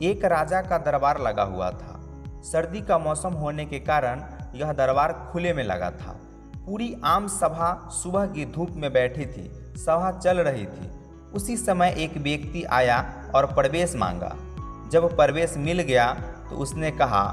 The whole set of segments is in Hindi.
एक राजा का दरबार लगा हुआ था। सर्दी का मौसम होने के कारण यह दरबार खुले में लगा था। पूरी आम सभा सुबह की धूप में बैठी थी। सभा चल रही थी। उसी समय एक व्यक्ति आया और प्रवेश मांगा। जब प्रवेश मिल गया तो उसने कहा,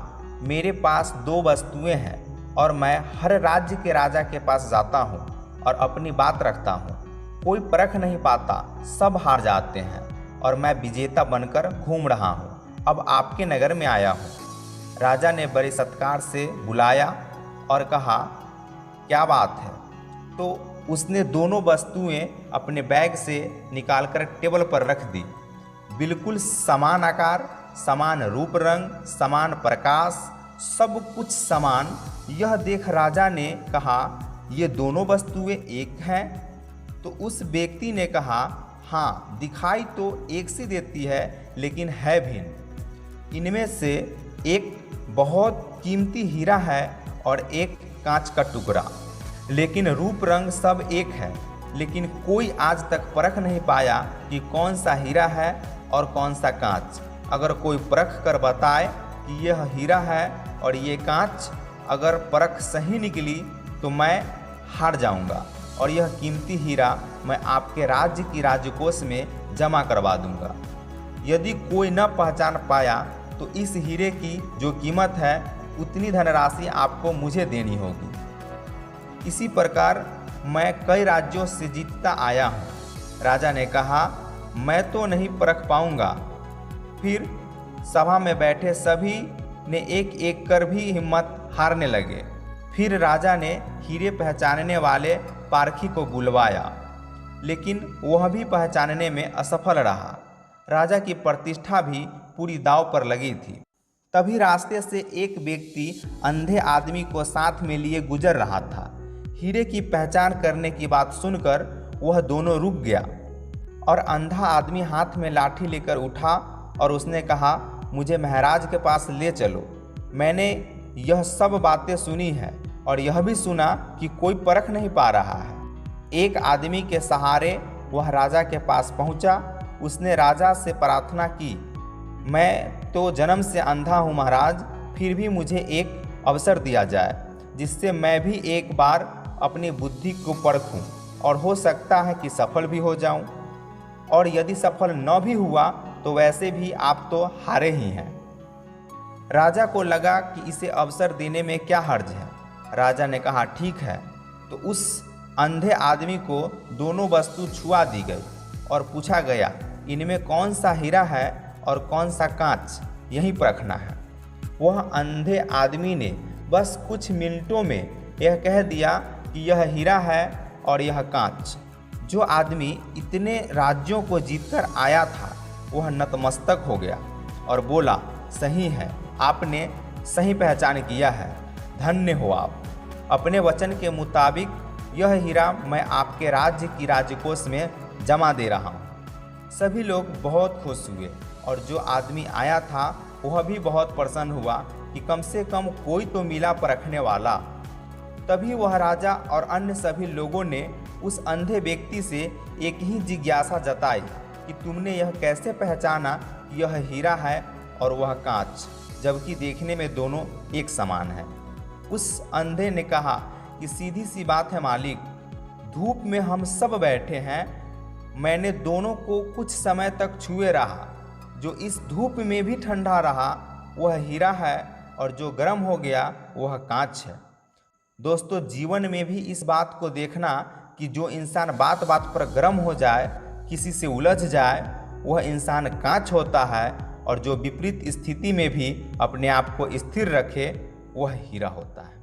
मेरे पास 2 वस्तुएं हैं और मैं हर राज्य के राजा के पास जाता हूँ और अपनी बात रखता हूँ। कोई परख नहीं पाता, सब हार जाते हैं और मैं विजेता बनकर घूम रहा हूँ। अब आपके नगर में आया हूँ। राजा ने बड़े सत्कार से बुलाया और कहा, क्या बात है? तो उसने दोनों वस्तुएं अपने बैग से निकालकर टेबल पर रख दी। बिल्कुल समान आकार, समान रूप रंग, समान प्रकाश, सब कुछ समान। यह देख राजा ने कहा, ये दोनों वस्तुएं एक हैं? तो उस व्यक्ति ने कहा, हाँ, दिखाई तो एक सी देती है लेकिन है भिन्न। इनमें से एक बहुत कीमती हीरा है और एक कांच का टुकड़ा, लेकिन रूप रंग सब एक है। लेकिन कोई आज तक परख नहीं पाया कि कौन सा हीरा है और कौन सा कांच। अगर कोई परख कर बताए कि यह हीरा है और ये कांच, अगर परख सही निकली तो मैं हार जाऊंगा और यह कीमती हीरा मैं आपके राज्य की राजकोष में जमा करवा दूंगा। यदि कोई न पहचान पाया तो इस हीरे की जो कीमत है उतनी धनराशि आपको मुझे देनी होगी। इसी प्रकार मैं कई राज्यों से जीतता आया हूँ। राजा ने कहा, मैं तो नहीं परख पाऊंगा। फिर सभा में बैठे सभी ने एक एक कर भी हिम्मत हारने लगे। फिर राजा ने हीरे पहचानने वाले पारखी को बुलवाया, लेकिन वह भी पहचानने में असफल रहा। राजा की प्रतिष्ठा भी पूरी दांव पर लगी थी। तभी रास्ते से एक व्यक्ति अंधे आदमी को साथ में लिए गुजर रहा था। हीरे की पहचान करने की बात सुनकर वह दोनों रुक गया और अंधा आदमी हाथ में लाठी लेकर उठा और उसने कहा, मुझे महाराज के पास ले चलो। मैंने यह सब बातें सुनी है और यह भी सुना कि कोई परख नहीं पा रहा है। एक आदमी के सहारे वह राजा के पास पहुंचा। उसने राजा से प्रार्थना की, मैं तो जन्म से अंधा हूँ महाराज, फिर भी मुझे एक अवसर दिया जाए जिससे मैं भी एक बार अपनी बुद्धि को परखूं और हो सकता है कि सफल भी हो जाऊं, और यदि सफल न भी हुआ तो वैसे भी आप तो हारे ही हैं। राजा को लगा कि इसे अवसर देने में क्या हर्ज है। राजा ने कहा, ठीक है। तो उस अंधे आदमी को दोनों वस्तु छुआ दी गई और पूछा गया, इनमें कौन सा हीरा है और कौन सा कांच, यही परखना है। वह अंधे आदमी ने बस कुछ मिनटों में यह कह दिया कि यह हीरा है और यह कांच। जो आदमी इतने राज्यों को जीतकर आया था वह नतमस्तक हो गया और बोला, सही है, आपने सही पहचान किया है, धन्य हो आप। अपने वचन के मुताबिक यह हीरा मैं आपके राज्य की राजकोष में जमा दे रहा हूँ। सभी लोग बहुत खुश हुए और जो आदमी आया था वह भी बहुत प्रसन्न हुआ कि कम से कम कोई तो मिला परखने वाला। तभी वह राजा और अन्य सभी लोगों ने उस अंधे व्यक्ति से एक ही जिज्ञासा जताई कि तुमने यह कैसे पहचाना कि यह हीरा है और वह कांच, जबकि देखने में दोनों एक समान है। उस अंधे ने कहा कि सीधी सी बात है मालिक, धूप में हम सब बैठे हैं, मैंने दोनों को कुछ समय तक छुए रहा। जो इस धूप में भी ठंडा रहा वह हीरा है और जो गर्म हो गया वह कांच है। दोस्तों, जीवन में भी इस बात को देखना कि जो इंसान बात बात पर गर्म हो जाए, किसी से उलझ जाए, वह इंसान कांच होता है, और जो विपरीत स्थिति में भी अपने आप को स्थिर रखे वह हीरा होता है।